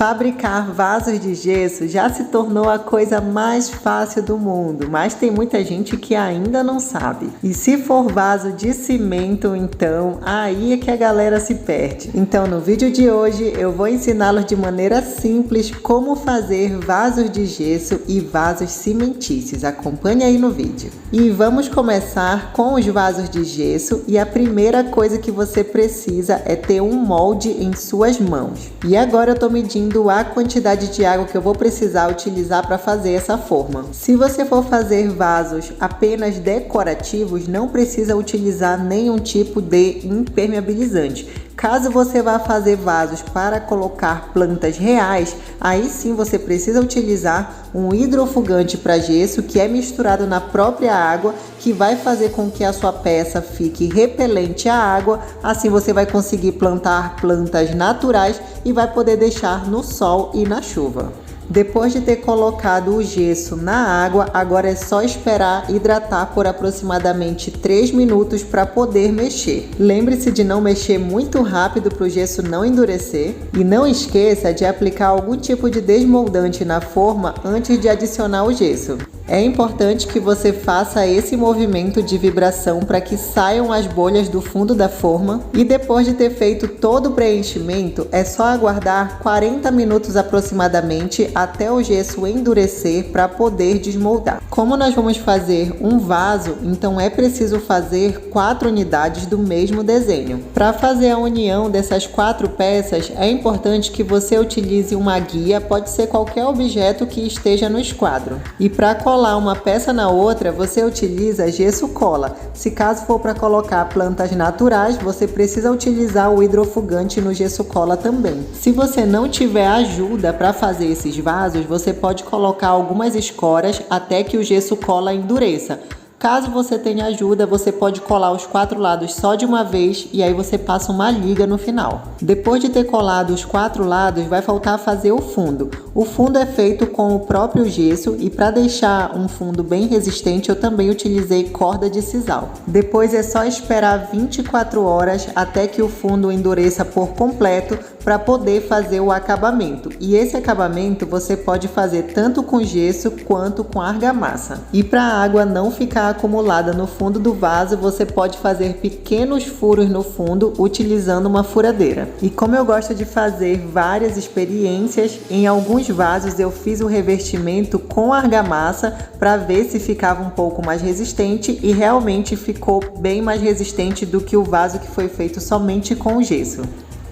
Fabricar vasos de gesso já se tornou a coisa mais fácil do mundo, mas tem muita gente que ainda não sabe. E se for vaso de cimento, então aí é que a galera se perde. Então no vídeo de hoje eu vou ensiná-los de maneira simples como fazer vasos de gesso e vasos cimentícios. Acompanhe aí no vídeo. E vamos começar com os vasos de gesso, e a primeira coisa que você precisa é ter um molde em suas mãos. E agora eu tô medindo a quantidade de água que eu vou precisar utilizar para fazer essa forma. Se você for fazer vasos apenas decorativos, não precisa utilizar nenhum tipo de impermeabilizante. Caso você vá fazer vasos para colocar plantas reais, aí sim você precisa utilizar um hidrofugante para gesso, que é misturado na própria água, que vai fazer com que a sua peça fique repelente à água. Assim você vai conseguir plantar plantas naturais e vai poder deixar no sol e na chuva. Depois de ter colocado o gesso na água, agora é só esperar hidratar por aproximadamente 3 minutos para poder mexer. Lembre-se de não mexer muito rápido para o gesso não endurecer. E não esqueça de aplicar algum tipo de desmoldante na forma antes de adicionar o gesso. É importante que você faça esse movimento de vibração para que saiam as bolhas do fundo da forma. E depois de ter feito todo o preenchimento, é só aguardar 40 minutos aproximadamente até o gesso endurecer para poder desmoldar. Como nós vamos fazer um vaso, então é preciso fazer 4 unidades do mesmo desenho. Para fazer a união dessas 4 peças, é importante que você utilize uma guia, pode ser qualquer objeto que esteja no esquadro. E para colar uma peça na outra, você utiliza gesso cola. Se caso for para colocar plantas naturais, você precisa utilizar o hidrofugante no gesso cola também. Se você não tiver ajuda para fazer esses vasos, você pode colocar algumas escoras até que o gesso cola endureça. Caso você tenha ajuda, você pode colar os 4 lados só de uma vez e aí você passa uma liga no final. Depois de ter colado os 4 lados, vai faltar fazer o fundo. O fundo é feito com o próprio gesso, e para deixar um fundo bem resistente eu também utilizei corda de sisal. Depois é só esperar 24 horas até que o fundo endureça por completo para poder fazer o acabamento. E esse acabamento você pode fazer tanto com gesso quanto com argamassa. E para a água não ficar acumulada no fundo do vaso, você pode fazer pequenos furos no fundo utilizando uma furadeira. E como eu gosto de fazer várias experiências, em alguns vasos eu fiz o revestimento com argamassa para ver se ficava um pouco mais resistente, e realmente ficou bem mais resistente do que o vaso que foi feito somente com gesso.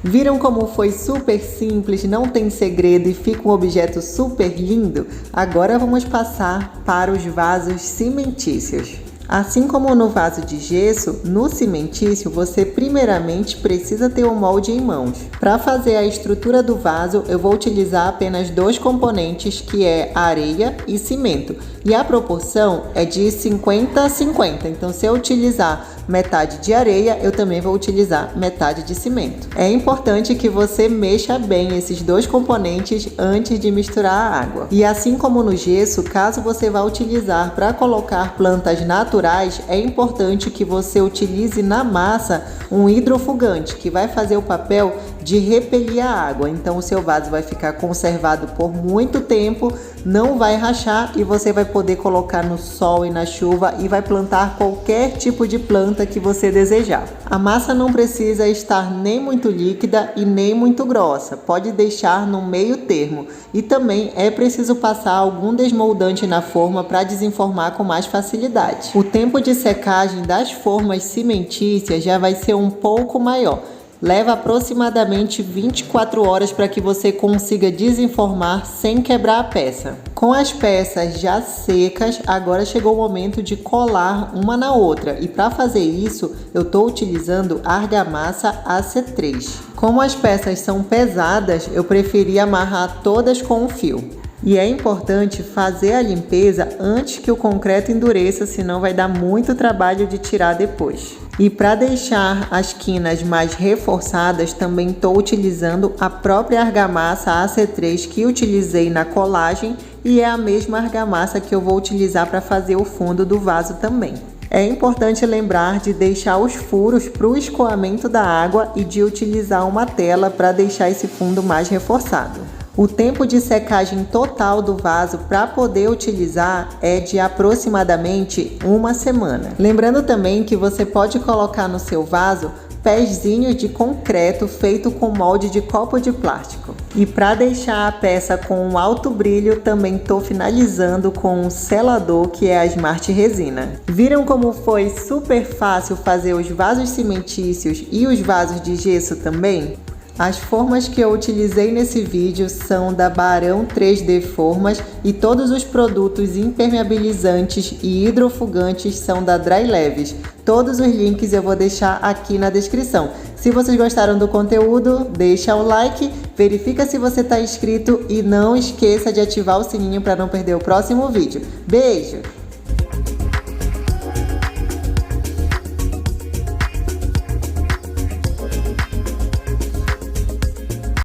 Viram como foi super simples, não tem segredo e fica um objeto super lindo? Agora vamos passar para os vasos cimentícios. Assim como no vaso de gesso, no cimentício você primeiramente precisa ter o molde em mãos. Para fazer a estrutura do vaso, eu vou utilizar apenas 2 componentes, que é areia e cimento. E a proporção é de 50-50, então se eu utilizar metade de areia, eu também vou utilizar metade de cimento. É importante que você mexa bem esses 2 componentes antes de misturar a água. E assim como no gesso, caso você vá utilizar para colocar plantas naturais, é importante que você utilize na massa um hidrofugante, que vai fazer o papel de repelir a água. Então o seu vaso vai ficar conservado por muito tempo, não vai rachar, e você vai poder colocar no sol e na chuva e vai plantar qualquer tipo de planta que você desejar. A massa não precisa estar nem muito líquida e nem muito grossa, pode deixar no meio termo. E também é preciso passar algum desmoldante na forma para desenformar com mais facilidade. O tempo de secagem das formas cimentícias já vai ser um pouco maior. Leva aproximadamente 24 horas para que você consiga desenformar sem quebrar a peça. Com as peças já secas, agora chegou o momento de colar uma na outra. E para fazer isso, eu estou utilizando argamassa AC3. Como as peças são pesadas, eu preferi amarrar todas com um fio. E é importante fazer a limpeza antes que o concreto endureça, senão vai dar muito trabalho de tirar depois. E para deixar as quinas mais reforçadas, também estou utilizando a própria argamassa AC3 que utilizei na colagem, e é a mesma argamassa que eu vou utilizar para fazer o fundo do vaso também. É importante lembrar de deixar os furos para o escoamento da água e de utilizar uma tela para deixar esse fundo mais reforçado. O tempo de secagem total do vaso para poder utilizar é de aproximadamente 1 semana. Lembrando também que você pode colocar no seu vaso pezinhos de concreto feito com molde de copo de plástico. E para deixar a peça com um alto brilho, também estou finalizando com um selador, que é a Smart Resina. Viram como foi super fácil fazer os vasos cimentícios e os vasos de gesso também? As formas que eu utilizei nesse vídeo são da Barão 3D Formas e todos os produtos impermeabilizantes e hidrofugantes são da Dry Leves. Todos os links eu vou deixar aqui na descrição. Se vocês gostaram do conteúdo, deixa o like, verifica se você está inscrito e não esqueça de ativar o sininho para não perder o próximo vídeo. Beijo!